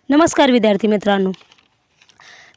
नमस्कार विद्यार्थी मित्रांनो,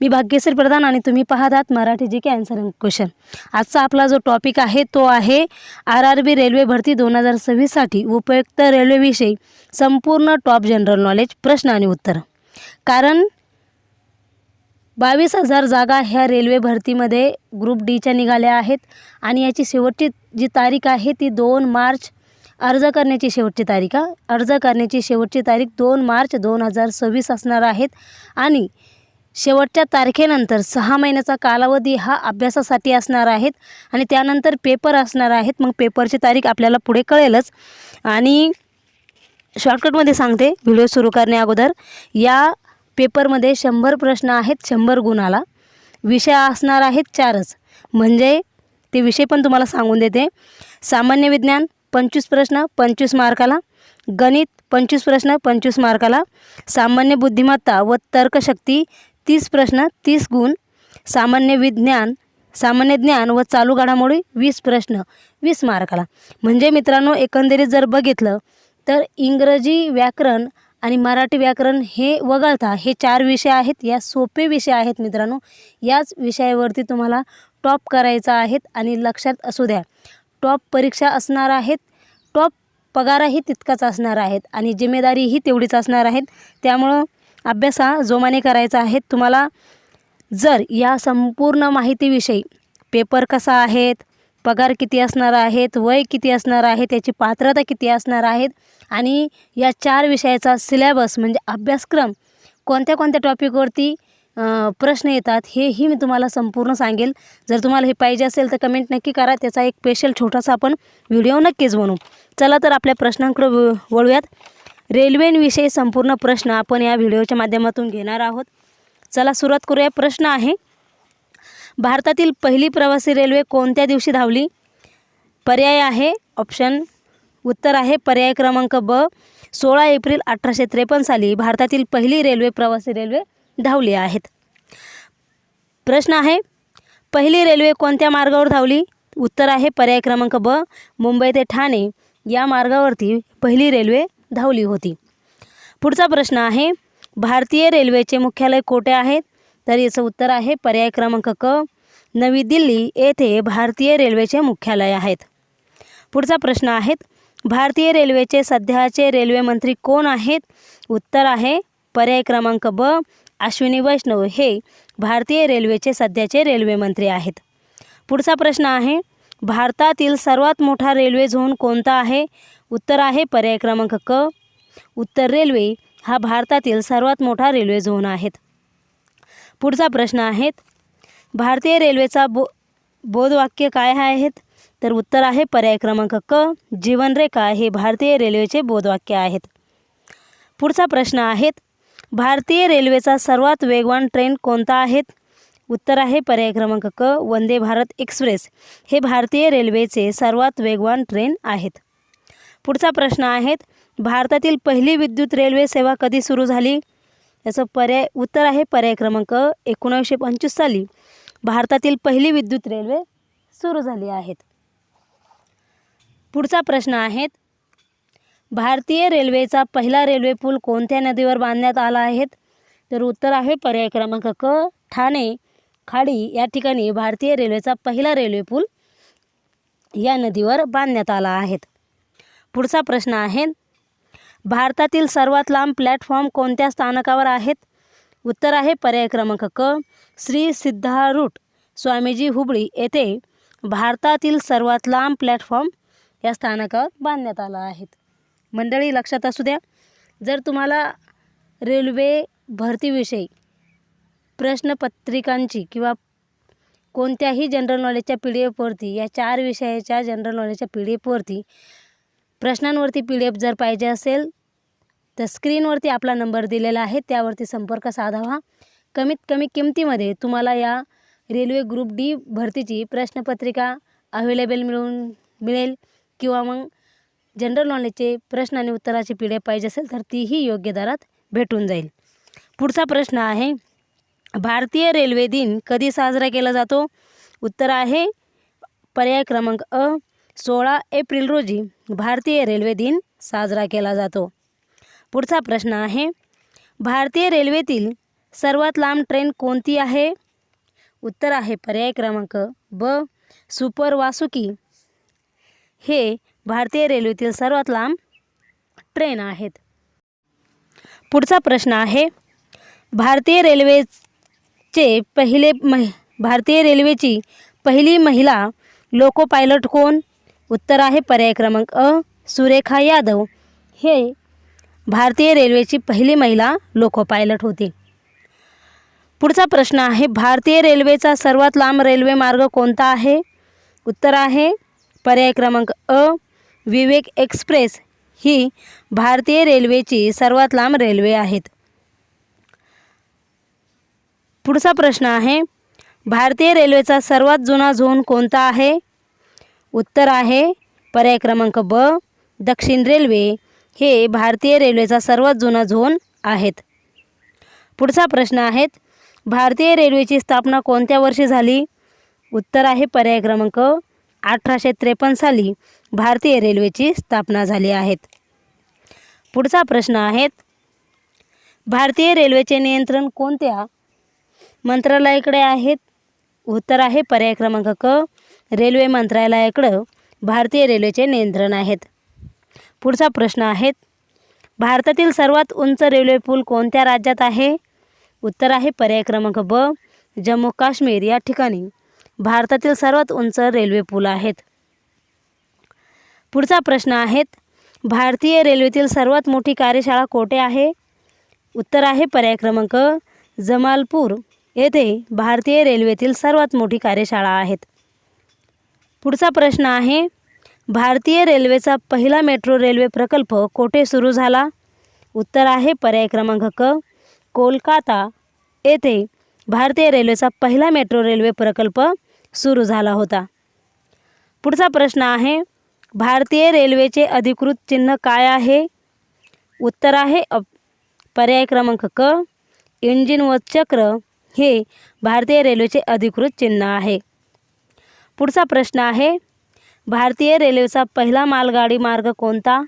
मी भाग्यश्री प्रधान आणि तुम्ही पाहत आहात मराठी जी के आन्सर अँड क्वेश्चन। आजचा आपला जो टॉपिक आहे तो आहे RRB रेल्वे भरती 2026 साठी उपयुक्त रेल्वेविषयी संपूर्ण टॉप जनरल नॉलेज प्रश्न आणि उत्तर। कारण 22,000 जागा ह्या रेल्वे भरतीमध्ये ग्रुप डीच्या निघाल्या आहेत आणि याची शेवटची जी तारीख आहे ती 2 मार्च। अर्ज करण्याची शेवटची तारीख 2 मार्च 2026 असणार आहेत आणि शेवटच्या तारखेनंतर 6 महिन्याचा कालावधी हा अभ्यासासाठी असणार आहेत आणि त्यानंतर पेपर असणार आहेत। मग पेपरची तारीख आपल्याला पुढे कळेलच। आणि शॉर्टकटमध्ये सांगते व्हिडिओ सुरू करण्या अगोदर, या पेपरमध्ये 100 प्रश्न आहेत, 100 गुणाला। विषय असणार आहेत 4च, म्हणजे ते विषय पण तुम्हाला सांगून देते। सामान्य विज्ञान 25 प्रश्न 25 मार्काला, गणित 25 प्रश्न 25 मार्काला, सामान्य बुद्धिमत्ता व तर्कशक्ती 30 प्रश्न 30 गुण, सामान्य ज्ञान व चालू घडामोडी 20 प्रश्न 20 मार्काला। म्हणजे मित्रांनो, एकंदरीत जर बघितलं तर इंग्रजी व्याकरण आणि मराठी व्याकरण हे वगळता हे 4 विषय आहेत। या सोपे विषय आहेत मित्रांनो। याच विषयावरती तुम्हाला टॉप करायचं आहेत आणि लक्षात असू द्या, टॉप परीक्षा असणार आहेत, टॉप पगारही तितकाच असणार आहेत आणि जिम्मेदारीही तेवढीच असणार आहेत। त्यामुळं अभ्यास जोमाने करायचा आहे तुम्हाला। जर या संपूर्ण माहितीविषयी, पेपर कसा आहेत, पगार किती असणार आहेत, वय किती असणार आहे, त्याची पात्रता किती असणार आहेत आणि या 4 विषयाचा सिलेबस म्हणजे अभ्यासक्रम कोणत्या कोणत्या टॉपिकवरती प्रश्न येतात हेही मी तुम्हाला संपूर्ण सांगेल। जर तुम्हाला हे पाहिजे असेल तर कमेंट नक्की करा, त्याचा एक स्पेशल छोटासा आपण व्हिडिओ नक्कीच बनवू। चला तर आपल्या प्रश्नांकडे वळूयात। रेल्वेविषयी संपूर्ण प्रश्न आपण या व्हिडिओच्या माध्यमातून घेणार आहोत। चला सुरुवात करूया। प्रश्न आहे, भारतातील पहिली प्रवासी रेल्वे कोणत्या दिवशी धावली? पर्याय आहे उत्तर आहे पर्याय क्रमांक ब, 16 एप्रिल 1853 साली भारतातील पहिली प्रवासी रेल्वे धावली आहेत। प्रश्न आहे, पहिली रेल्वे कोणत्या मार्गावर धावली? उत्तर आहे पर्याय क्रमांक ब, मुंबई ते ठाणे या मार्गावरती पहिली रेल्वे धावली होती। पुढचा प्रश्न आहे, भारतीय रेल्वेचे मुख्यालय कोठे आहे? तर याचं उत्तर आहे पर्याय क्रमांक क, नवी दिल्ली येथे भारतीय रेल्वेचे मुख्यालय आहेत। पुढचा प्रश्न आहे, भारतीय रेल्वेचे सध्याचे रेल्वे मंत्री कोण आहेत? उत्तर आहे पर्याय क्रमांक ब, अश्विनी वैष्णव हे भारतीय रेल्वेचे सध्याचे रेल्वे मंत्री आहेत। पुढचा प्रश्न आहे, भारतातील सर्वात मोठा रेल्वे झोन कोणता आहे? उत्तर आहे पर्याय क्रमांक क, उत्तर रेल्वे हा भारतातील सर्वात मोठा रेल्वे झोन आहे। पुढचा प्रश्न आहे, भारतीय रेल्वेचा बोधवाक्य काय आहेत? तर उत्तर आहे पर्याय क्रमांक क, जीवनरेखा हे भारतीय रेल्वेचे बोधवाक्य आहेत। पुढचा प्रश्न आहे, भारतीय रेल्वेचा सर्वात वेगवान ट्रेन कोणता आहे? उत्तर आहे पर्याय क्रमांक क, वंदे भारत एक्सप्रेस हे भारतीय रेल्वेचे सर्वात वेगवान ट्रेन आहेत। पुढचा प्रश्न आहे, भारतातील पहिली विद्युत रेल्वे सेवा कधी सुरू झाली? याचं उत्तर आहे पर्याय क्रमांक 1925 साली भारतातील पहिली विद्युत रेल्वे सुरू झाली आहेत। पुढचा प्रश्न आहे, भारतीय रेल्वेचा पहिला रेल्वे पूल कोणत्या नदीवर बांधण्यात आला आहे? तर उत्तर आहे पर्याय क्रमांक क, ठाणे खाडी या ठिकाणी भारतीय रेल्वेचा पहिला रेल्वे पूल या नदीवर बांधण्यात आला आहे। पुढचा प्रश्न आहे, भारतातील सर्वात लांब प्लॅटफॉर्म कोणत्या स्थानकावर आहेत? उत्तर आहे पर्याय क्रमांक क, श्री सिद्धारूढ स्वामीजी हुबळी येथे भारतातील सर्वात लांब प्लॅटफॉर्म या स्थानकावर बांधण्यात आला आहे। मंडळी लक्षात असू द्या, जर तुम्हाला रेल्वे भरतीविषयी प्रश्नपत्रिकांची किंवा कोणत्याही जनरल नॉलेजच्या PDF-वरती, या 4 विषयाच्या जनरल नॉलेजच्या PDF-वरती प्रश्नांवरती PDF जर पाहिजे असेल तर स्क्रीनवरती आपला नंबर दिलेला आहे, त्यावरती संपर्क साधावा। कमीत कमी किमतीमध्ये तुम्हाला या रेल्वे ग्रुप डी भरतीची प्रश्नपत्रिका अवेलेबल मिळेल किंवा मग जनरल नॉलेजचे प्रश्न आणि उत्तराची PDF पाहिजे असेल तर तीही योग्य दरात भेटून जाईल। पुढचा प्रश्न आहे, भारतीय रेल्वे दिन कधी साजरा केला जातो? उत्तर आहे पर्याय क्रमांक अ, 16 एप्रिल रोजी भारतीय रेल्वे दिन साजरा केला जातो। पुढचा प्रश्न आहे, भारतीय रेल्वेतील सर्वात लांब ट्रेन कोणती आहे? उत्तर आहे पर्याय क्रमांक ब सुपर वासुकी हे भारतीय रेल्वेतील सर्वात लांब ट्रेन आहेत. पुढचा प्रश्न आहे भारतीय रेल्वेची पहिली महिला लोको पायलट कोण? उत्तर आहे पर्याय क्रमांक अ सुरेखा यादव हे भारतीय रेल्वेची पहिली महिला लोको पायलट होती. पुढचा प्रश्न आहे भारतीय रेल्वेचा सर्वात लांब रेल्वे मार्ग कोणता आहे? उत्तर आहे पर्याय क्रमांक अ विवेक एक्सप्रेस ही भारतीय रेल्वेची सर्वात लांब रेल्वे आहेत. पुढचा प्रश्न आहे भारतीय रेल्वेचा सर्वात जुना झोन कोणता आहे? उत्तर आहे पर्याय क्रमांक ब दक्षिण रेल्वे हे भारतीय रेल्वेचा सर्वात जुना झोन आहेत. पुढचा प्रश्न आहे भारतीय रेल्वेची स्थापना कोणत्या वर्षी झाली? उत्तर आहे पर्याय क्रमांक 1853 साली भारतीय रेल्वेची स्थापना झाली आहेत. पुढचा प्रश्न आहे भारतीय रेल्वेचे नियंत्रण कोणत्या मंत्रालयाकडे आहेत? उत्तर आहे पर्याय क्रमांक क रेल्वे मंत्रालयाकडे भारतीय रेल्वेचे नियंत्रण आहेत. पुढचा प्रश्न आहे भारतातील सर्वात उंच रेल्वे पूल कोणत्या राज्यात आहे? उत्तर आहे पर्याय क्रमांक ब जम्मू काश्मीर या ठिकाणी भारतातील सर्वात उंच रेल्वे पूल आहेत. पुढचा प्रश्न आहे भारतीय रेल्वेतील सर्वात मोठी कार्यशाळा कोठे आहे? उत्तर आहे पर्याय क्रमांक जमालपूर येथे भारतीय रेल्वेतील सर्वात मोठी कार्यशाळा आहेत. पुढचा प्रश्न आहे भारतीय रेल्वेचा पहिला मेट्रो रेल्वे प्रकल्प कोठे सुरू झाला? उत्तर आहे पर्याय क्रमांक क कोलकाता येथे भारतीय रेल्वेचा पहिला मेट्रो रेल्वे प्रकल्प सुरू झाला होता. पुढचा प्रश्न आहे भारतीय रेल्वेचे अधिकृत चिन्ह काय आहे? उत्तर आहे पर्याय क्रमांक क इंजिन व चक्र हे भारतीय रेल्वेचे अधिकृत चिन्ह आहे. पुढचा प्रश्न आहे भारतीय रेल्वेचा पहिला मालगाडी मार्ग कोणता?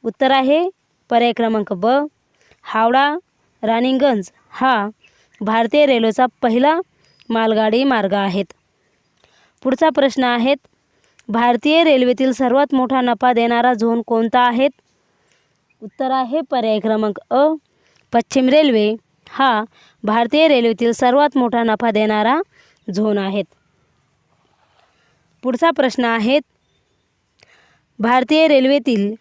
उत्तर आहे पर्याय क्रमांक ब हावडा रानीगंज हा भारतीय रेल्वेचा पहिला मालगाडी मार्ग आहेत. पुढचा प्रश्न आहे भारतीय रेल्वेतील सर्वात मोठा नफा देणारा झोन कोणता आहे? उत्तर आहे पर्याय क्रमांक अ पश्चिम रेल्वे हा भारतीय रेल्वेतील सर्वात मोठा नफा देणारा झोन आहेत. पुढचा प्रश्न आहे भारतीय रेल्वेतील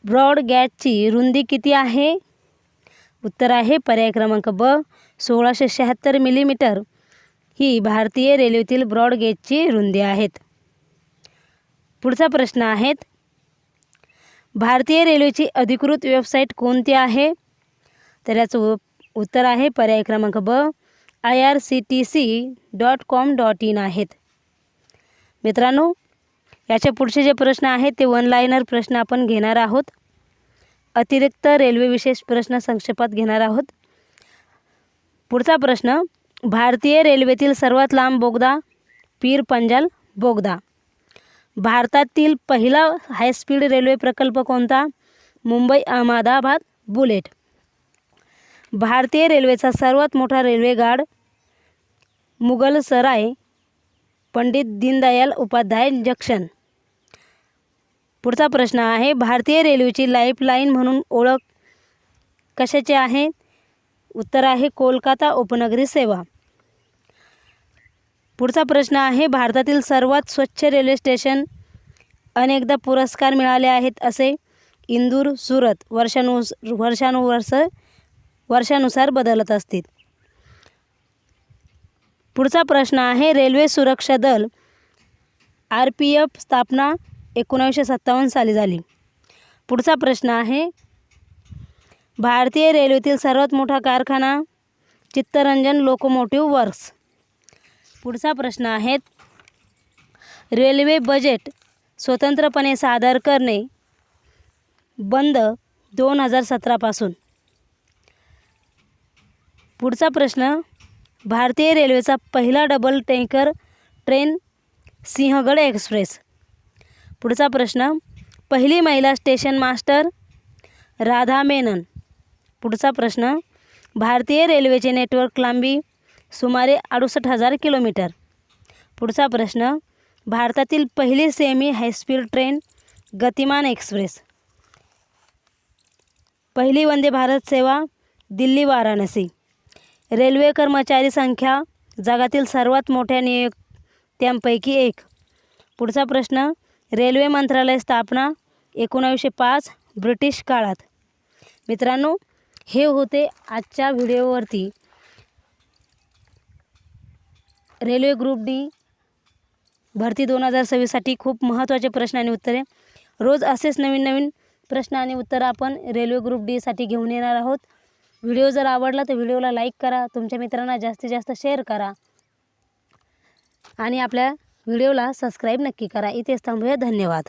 ब्रॉड गॅजची रुंदी किती आहे? उत्तर आहे पर्याय क्रमांक ब 1676 मिलीमीटर ही भारतीय रेल्वेतील ब्रॉड गेजची रुंदी आहेत. पुढचा प्रश्न आहे भारतीय रेल्वेची अधिकृत वेबसाईट कोणती आहे? तर याचं उत्तर आहे पर्याय क्रमांक ब irctc.com.in आहेत. मित्रांनो याच्या पुढचे जे प्रश्न आहेत ते वन लाइनर प्रश्न आपण घेणार आहोत. अतिरिक्त रेल्वे विशेष प्रश्न संक्षेपात घेणार आहोत. पुढचा प्रश्न भारतीय रेल्वेतील सर्वात लांब बोगदा पीर पंजाल बोगदा. भारतातील पहिला हायस्पीड रेल्वे प्रकल्प कोणता? मुंबई अहमदाबाद बुलेट. भारतीय रेल्वेचा सर्वात मोठा रेल्वेगाड मुगलसराय पंडित दीनदयाल उपाध्याय जंक्शन. पुढचा प्रश्न आहे भारतीय रेल्वेची लाईफलाईन म्हणून ओळख कशाची आहे? उत्तर आहे कोलकाता उपनगरी सेवा. पुढचा प्रश्न आहे भारतातील सर्वात स्वच्छ रेल्वे स्टेशन अनेकदा पुरस्कार मिळाले आहेत असे? इंदूर, सुरत वर्षानुसार बदलत असतील. पुढचा प्रश्न आहे रेल्वे सुरक्षा दल RPF स्थापना 1957 साली झाली. पुढचा प्रश्न आहे भारतीय रेल्वेतील सर्वात मोठा कारखाना चित्तरंजन लोकोमोटिव्ह वर्क्स. पुढचा प्रश्न आहे रेल्वे बजेट स्वतंत्रपणे सादर करणे बंद 2017 पासून. पुढचा प्रश्न भारतीय रेल्वेचा पहिला double tanker train Sinhagad express. पुढचा प्रश्न पहिली महिला स्टेशन मास्टर राधा मेनन. पुढचा प्रश्न, भारतीय रेल्वेचे नेटवर्क लांबी सुमारे 68,000 किलोमीटर. पुढचा प्रश्न, भारतातील पहिली सेमी हायस्पीड ट्रेन गतिमान एक्सप्रेस. पहिली वंदे भारत सेवा दिल्ली वाराणसी. रेल्वे कर्मचारी संख्या जगातील सर्वात मोठ्या नियुक्त्यांपैकी एक. पुढचा प्रश्न, रेल्वे मंत्रालय स्थापना 1905 ब्रिटिश काळात. मित्रांनो, हे होते आजच्या व्हिडिओवरती रेल्वे ग्रुप डी भरती 2026साठी खूप महत्त्वाचे प्रश्न आणि उत्तरे. रोज असेच नवीन नवीन प्रश्न आणि उत्तरं आपण रेल्वे ग्रुप डीसाठी घेऊन येणार आहोत. व्हिडिओ जर आवडला तर व्हिडिओला लाईक करा, तुमच्या मित्रांना जास्तीत जास्त शेअर करा आणि आपल्या व्हिडिओला सबस्क्राईब नक्की करा. इथेच थांबूया. धन्यवाद.